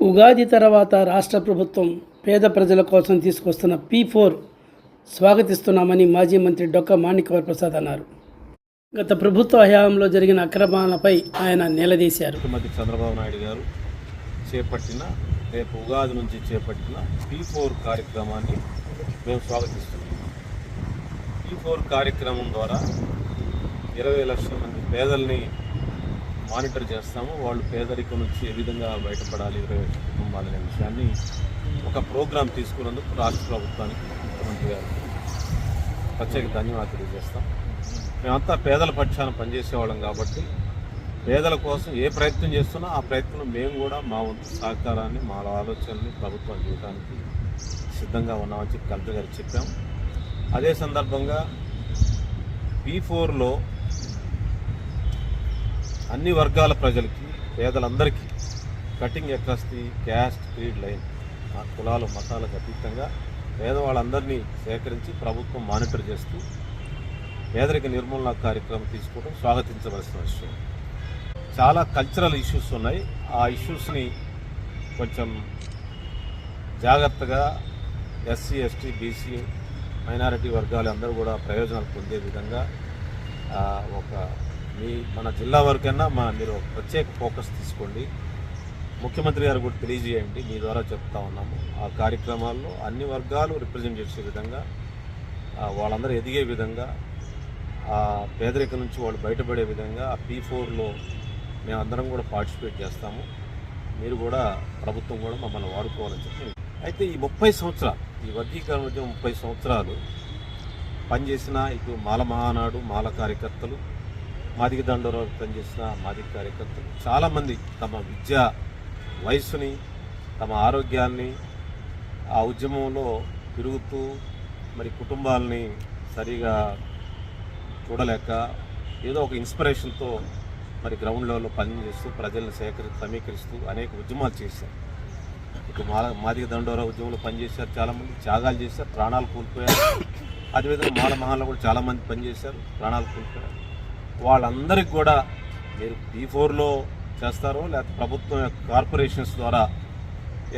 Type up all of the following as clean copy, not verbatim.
ఉగాది తర్వాత రాష్ట్ర ప్రభుత్వం పేద ప్రజల కోసం తీసుకొస్తున్న P4 స్వాగతిస్తున్నామని మాజీ మంత్రి డొక్క మాణిక్య ప్రసాద్ అన్నారు. గత ప్రభుత్వ హయాంలో జరిగిన అక్రమాలపై ఆయన నిలదీశారు. ముఖ్యమంత్రి చంద్రబాబు నాయుడు గారు చేపట్టిన రేపు ఉగాది నుంచి చేపట్టిన P4 కార్యక్రమాన్ని మేము స్వాగతిస్తున్నాం. P4 కార్యక్రమం ద్వారా 20 లక్షల మంది పేదల్ని మానిటర్ చేస్తాము. వాళ్ళు పేదరికం నుంచి ఏ విధంగా బయటపడాలి 20 కుటుంబాలనే విషయాన్ని ఒక ప్రోగ్రాం తీసుకున్నందుకు రాష్ట్ర ప్రభుత్వానికి ముఖ్యమంత్రి గారికి ప్రత్యేక ధన్యవాదాలు తెలియజేస్తాం. మేమంతా పేదల పక్షాన పనిచేసేవాళ్ళం కాబట్టి పేదల కోసం ఏ ప్రయత్నం చేస్తున్నా ఆ ప్రయత్నం మేము కూడా మా వంతు సహకారాన్ని మా ఆలోచనని ప్రభుత్వం చేయడానికి సిద్ధంగా ఉన్నామని చెప్పి కలెక్టర్ గారికి చెప్పాము. అదే సందర్భంగా P4లో అన్ని వర్గాల ప్రజలకి పేదలందరికీ cutting across the caste creed line కులాలు మతాలకు అతీతంగా పేదవాళ్ళందరినీ సేకరించి ప్రభుత్వం మానిటర్ చేస్తూ పేదరిక నిర్మూలన కార్యక్రమం తీసుకోవడం స్వాగతించవలసిన విషయం. చాలా కల్చరల్ ఇష్యూస్ ఉన్నాయి. ఆ ఇష్యూస్ని కొంచెం జాగ్రత్తగా ఎస్సీ ఎస్టీ బీసీ మైనారిటీ వర్గాలు అందరూ కూడా ప్రయోజనాలు పొందే విధంగా మన జిల్లా వరకైనా మీరు ప్రత్యేక ఫోకస్ తీసుకోండి. ముఖ్యమంత్రి గారు కూడా తెలియజేయండి, మీ ద్వారా చెప్తా ఉన్నాము. ఆ కార్యక్రమాల్లో అన్ని వర్గాలు రిప్రజెంట్ చేసే విధంగా వాళ్ళందరూ ఎదిగే విధంగా ఆ పేదరికం నుంచి వాళ్ళు బయటపడే విధంగా ఆ P4లో మేమందరం కూడా పార్టిసిపేట్ చేస్తాము. మీరు కూడా ప్రభుత్వం కూడా మమ్మల్ని వాడుకోవాలని చెప్పి. అయితే ఈ 30 సంవత్సరాలు ఈ వర్గీకరణ ఉద్యమం 30 సంవత్సరాలు పనిచేసిన ఇటు మాల మహానాడు మాల కార్యకర్తలు, మాదిగ దండోరావు పనిచేసిన మాదిగ కార్యకర్తలు చాలామంది తమ విద్యా వయస్సుని తమ ఆరోగ్యాన్ని ఆ ఉద్యమంలో తిరుగుతూ మరి కుటుంబాలని సరిగా చూడలేక ఏదో ఒక ఇన్స్పిరేషన్తో మరి గ్రౌండ్ లెవెల్లో పనిచేస్తూ ప్రజల్ని సమీకరిస్తూ అనేక ఉద్యమాలు చేశారు. ఇటు మాదిగ దండోరావు ఉద్యమంలో పనిచేశారు, చాలామంది త్యాగాలు చేశారు, ప్రాణాలు కోల్పోయారు. అదేవిధంగా మాల మహాల్లో కూడా చాలామంది పనిచేశారు, ప్రాణాలు కోల్పోయారు. వాళ్ళందరికీ కూడా మీరు P4లో చేస్తారో లేకపోతే ప్రభుత్వం కార్పొరేషన్స్ ద్వారా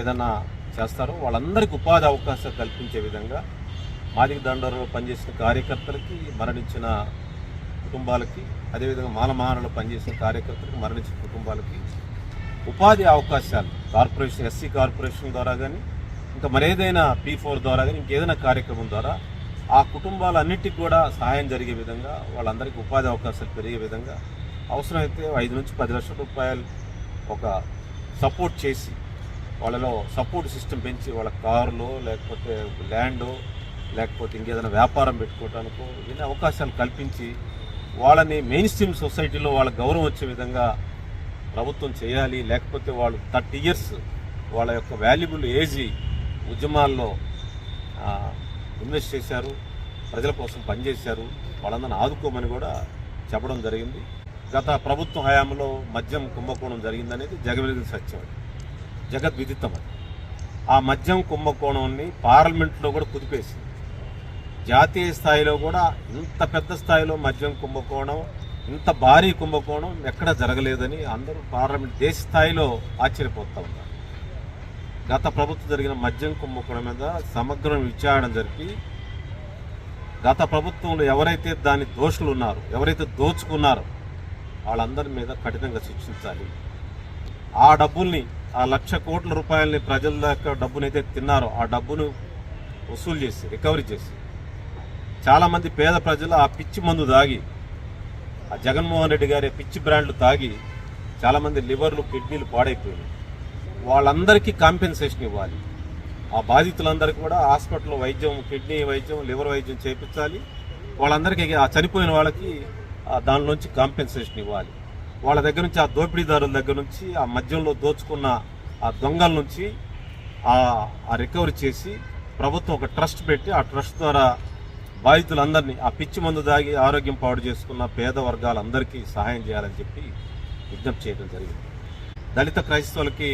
ఏదన్నా చేస్తారో వాళ్ళందరికీ ఉపాధి అవకాశాలు కల్పించే విధంగా మాదిగ దండోరాలో పనిచేసిన కార్యకర్తలకి మరణించిన కుటుంబాలకి, అదేవిధంగా మాల మహానంలో పనిచేసిన కార్యకర్తలకి మరణించిన కుటుంబాలకి ఉపాధి అవకాశాలు కార్పొరేషన్ ఎస్సీ కార్పొరేషన్ ద్వారా కానీ ఇంకా మరేదైనా P4 ద్వారా కానీ ఇంకేదైనా కార్యక్రమం ద్వారా ఆ కుటుంబాలన్నిటికీ కూడా సహాయం జరిగే విధంగా వాళ్ళందరికీ ఉపాధి అవకాశాలు పెరిగే విధంగా అవసరమైతే 5 నుంచి 10 లక్షల రూపాయలు ఒక సపోర్ట్ చేసి వాళ్ళలో సపోర్ట్ సిస్టమ్ పెంచి వాళ్ళ కారులో లేకపోతే ల్యాండో లేకపోతే ఇంకేదైనా వ్యాపారం పెట్టుకోవడానికో ఇన్ని అవకాశాలు కల్పించి వాళ్ళని మెయిన్ స్ట్రీమ్ సొసైటీలో వాళ్ళ గౌరవం వచ్చే విధంగా ప్రభుత్వం చేయాలి. లేకపోతే వాళ్ళు 30 years వాళ్ళ యొక్క వాల్యుబుల్ ఏజ్ ఉద్యమాల్లో ఇన్వెస్ట్ చేశారు, ప్రజల కోసం పనిచేశారు, వాళ్ళందరిని ఆదుకోమని కూడా చెప్పడం జరిగింది. గత ప్రభుత్వ హయాంలో మద్యం కుంభకోణం జరిగిందనేది జగవిదిత సత్యం, జగద్విదితం. ఆ మద్యం కుంభకోణాన్ని పార్లమెంట్లో కూడా కుదిపేసింది. జాతీయ స్థాయిలో కూడా ఇంత పెద్ద స్థాయిలో మద్యం కుంభకోణం, ఇంత భారీ కుంభకోణం ఎక్కడా జరగలేదని అందరూ పార్లమెంట్ దేశ స్థాయిలో ఆశ్చర్యపోతూ ఉన్నారు. గత ప్రభుత్వం జరిగిన మద్యం కుంభకోణం మీద సమగ్ర విచారణ జరిపి గత ప్రభుత్వంలో ఎవరైతే దాని దోషులు ఉన్నారో, ఎవరైతే దోచుకున్నారో వాళ్ళందరి మీద కఠినంగా శిక్షించాలి. ఆ డబ్బుల్ని ఆ 1,00,000 కోట్ల రూపాయలని ప్రజల యొక్క డబ్బునైతే తిన్నారో ఆ డబ్బును వసూలు చేసి రికవరీ చేసి చాలామంది పేద ప్రజలు ఆ పిచ్చి మందు తాగి ఆ జగన్మోహన్ రెడ్డి గారి పిచ్చి బ్రాండ్లు తాగి చాలామంది లివర్లు కిడ్నీలు పాడైపోయినాయి. వాళ్ళందరికీ కాంపెన్సేషన్ ఇవ్వాలి. ఆ బాధితులందరికీ కూడా హాస్పిటల్లో వైద్యం, కిడ్నీ వైద్యం, లివర్ వైద్యం చేయించాలి. వాళ్ళందరికీ ఆ చనిపోయిన వాళ్ళకి దానిలోంచి కాంపెన్సేషన్ ఇవ్వాలి. వాళ్ళ దగ్గర నుంచి ఆ దోపిడీదారుల దగ్గర నుంచి ఆ మద్యంలో దోచుకున్న ఆ దొంగల నుంచి ఆ రికవరీ చేసి ప్రభుత్వం ఒక ట్రస్ట్ పెట్టి ఆ ట్రస్ట్ ద్వారా బాధితులందరినీ ఆ పిచ్చి మందు దాగి ఆరోగ్యం పాడు చేసుకున్న పేద వర్గాలందరికీ సహాయం చేయాలని చెప్పి విజ్ఞప్తి చేయడం జరిగింది. దళిత క్రైస్తవులకి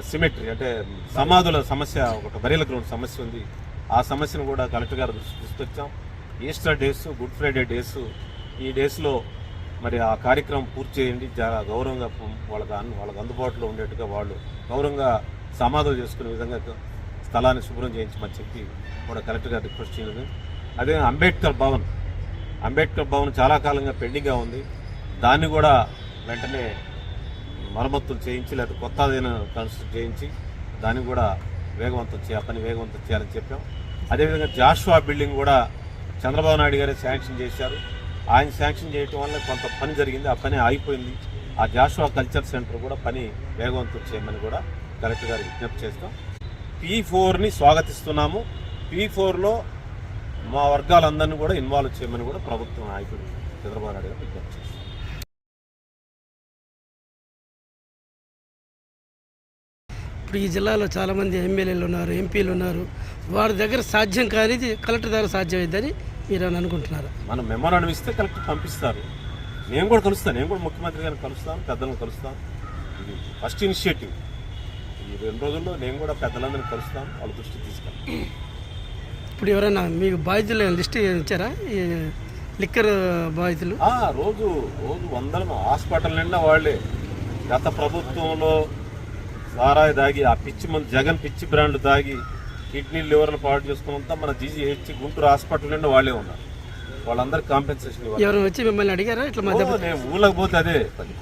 సిమెట్రీ అంటే సమాధుల సమస్య, ఒక బరీల గ్రౌండ్ సమస్య ఉంది. ఆ సమస్యను కూడా కలెక్టర్ గారు తీసుకొచ్చాం. Easter days, good Friday days, ఈ డేస్లో మరి ఆ కార్యక్రమం పూర్తి చేయండి, గౌరవంగా వాళ్ళకి అందుబాటులో ఉండేట్టుగా వాళ్ళు గౌరవంగా సమాధులు చేసుకునే విధంగా స్థలాన్ని శుభ్రం చేయించమని చెప్పి కూడా కలెక్టర్ గారు రిక్వెస్ట్ చేయలేదు. అదే అంబేద్కర్ భవన్ చాలా కాలంగా పెండింగ్గా ఉంది. దాన్ని కూడా వెంటనే మరమ్మతులు చేయించి లేదా కొత్త కన్స్ట్రక్ట్ చేయించి దాన్ని కూడా పని వేగవంతం చేయాలని చెప్పాం. అదేవిధంగా జాషువా బిల్డింగ్ కూడా చంద్రబాబు నాయుడు గారే శాంక్షన్ చేశారు. ఆయన శాంక్షన్ చేయటం వల్ల కొంత పని జరిగింది, ఆ పని ఆగిపోయింది. ఆ జాషువా కల్చర్ సెంటర్ కూడా పని వేగవంతం చేయమని కూడా కలెక్టర్ గారు విజ్ఞప్తి చేస్తాం. P4ని స్వాగతిస్తున్నాము. P4లో మా వర్గాలందరినీ కూడా ఇన్వాల్వ్ చేయమని కూడా ప్రభుత్వం నాయకుడు చంద్రబాబు నాయుడు గారు విజ్ఞప్తి చేస్తాం. ఇప్పుడు ఈ జిల్లాలో చాలామంది ఎమ్మెల్యేలు ఉన్నారు, ఎంపీలు ఉన్నారు. వారి దగ్గర సాధ్యం కానిది కలెక్టర్ దగ్గర సాధ్యమైందని మీరు అని అనుకుంటున్నారు? మనం మెమోరాండం ఇస్తే కలెక్టర్ పంపిస్తారు. నేను కూడా కలుస్తాను, నేను కూడా ముఖ్యమంత్రి గారిని కలుస్తాను, పెద్దలను కలుస్తాను. ఇది ఫస్ట్ ఇనిషియేటివ్. ఈ 2 రోజుల్లో నేను కూడా పెద్దలందరినీ కలుస్తాను, వాళ్ళ దృష్టికి తీసుకెళ్తాను. ఇప్పుడు ఎవరైనా మీకు బాధితులు లిస్ట్ ఇచ్చారా? ఈ లిక్కర్ బాధితులు రోజు వందలను హాస్పిటల్ నిండా వాళ్ళే. గత ప్రభుత్వంలో సారాయి దాగి ఆ జగన్ పిచ్చి బ్రాండ్ దాగి కిడ్నీ లివర్లు పాడు చేసుకున్నంతా మన జీజీహెచ్ గుంటూరు హాస్పిటల్ నుండి వాళ్ళే ఉన్నారు. వాళ్ళందరికీ కాంపెన్సేషన్ ఇవ్వాలి. ఎవరు వచ్చి మిమ్మల్ని అడిగారా? ఇట్లా నేను ఊళ్ళకి పోతే అదే పని.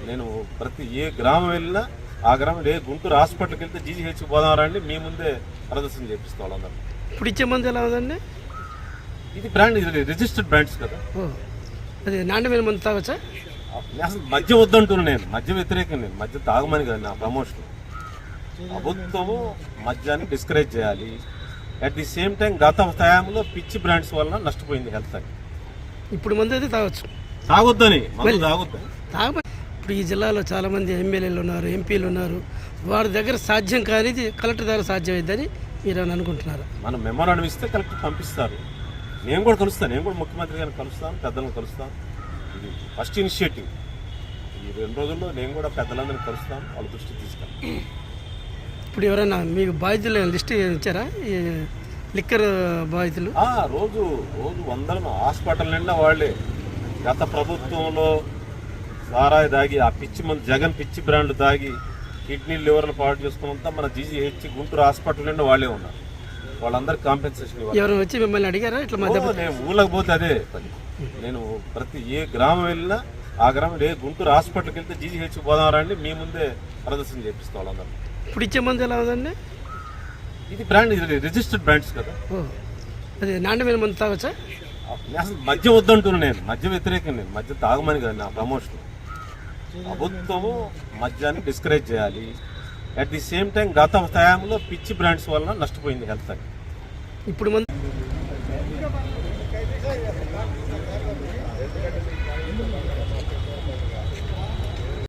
నేను ప్రతి ఏ గ్రామం వెళ్ళినా ఆ గ్రామం గుంటూరు హాస్పిటల్కి వెళ్తే జీజీహెచ్ పోదామరండి, మీ ముందే ప్రదర్శన చేపిస్తాం వాళ్ళందరూ. ఇప్పుడు ఇచ్చే మంది ఎలా ఉందండి? ఇది బ్రాండ్, ఇది రిజిస్టర్డ్ బ్రాండ్స్ కదా. అది నాణ్యమైన మంది తాగొచ్చా? అసలు మద్యం వద్దంటున్నాను, నేను మద్యం వ్యతిరేకం. నేను మద్యం తాగమని కదా నా ప్రమోషన్. ప్రభుత్వము మద్యాన్ని డిస్కరేజ్ చేయాలి. అట్ ది సేమ్ టైం గత టైంలో పిచ్చి బ్రాండ్స్ వలన నష్టపోయింది హెల్త్ అని. ఇప్పుడు మంది అయితే తాగొచ్చు, తాగొద్దని ఇప్పుడు ఈ జిల్లాలో చాలామంది ఎమ్మెల్యేలు ఉన్నారు, ఎంపీలు ఉన్నారు. వారి దగ్గర సాధ్యం కానిది కలెక్టర్ దగ్గర సాధ్యమైందని మీరు అని అనుకుంటున్నారు? మనం మెమోరాండం ఇస్తే కలెక్టర్ పంపిస్తారు. నేను కూడా కలుస్తాను, నేను కూడా ముఖ్యమంత్రి గారిని కలుస్తాను, పెద్దలను కలుస్తాను. ఇది ఫస్ట్ ఇనిషియేటివ్. ఈ 2 రోజుల్లో నేను కూడా పెద్దలందరినీ కలుస్తాను, వాళ్ళ దృష్టికి తీసుకెళ్తాను. ఇప్పుడు ఎవరైనా మీకు బాధితులు లిస్ట్ ఇచ్చారా? ఈ లిక్కర్ బాధితులు రోజు వందలను హాస్పిటల్ నిండా వాళ్ళే. గత ప్రభుత్వంలో సారాయి దాగి ఆ జగన్ పిచ్చి బ్రాండ్ దాగి కిడ్నీ లివర్లు పాడు చేసుకున్నంతా మన జీజీహెచ్ గుంటూరు హాస్పిటల్ నుండి వాళ్ళే ఉన్నారు. వాళ్ళందరికీ కాంపెన్సేషన్ ఇవ్వాలి. ఎవరు వచ్చి మిమ్మల్ని అడిగారా? ఇట్లా నేను ఊళ్ళకి పోతే అదే పని. నేను ప్రతి ఏ గ్రామం వెళ్ళినా ఆ గ్రామం గుంటూరు హాస్పిటల్కి వెళ్తే జీజీహెచ్ పోదామరండి, మీ ముందే ప్రదర్శన చేపిస్తాం వాళ్ళందరూ. ఇప్పుడు ఇచ్చే మంది ఎలా ఉందండి? ఇది బ్రాండ్, ఇది రిజిస్టర్డ్ బ్రాండ్స్ కదా. అది నాణ్యమైన మంది తాగొచ్చా? అసలు మద్యం వద్దంటున్నాను, నేను మద్యం వ్యతిరేకం. నేను మద్యం తాగమని కదా నా ప్రమోషన్. ప్రభుత్వము మద్యాన్ని డిస్కరేజ్ చేయాలి. అట్ ది సేమ్ టైం గత టైంలో పిచ్చి బ్రాండ్స్ వలన నష్టపోయింది హెల్త్ అని. ఇప్పుడు మంది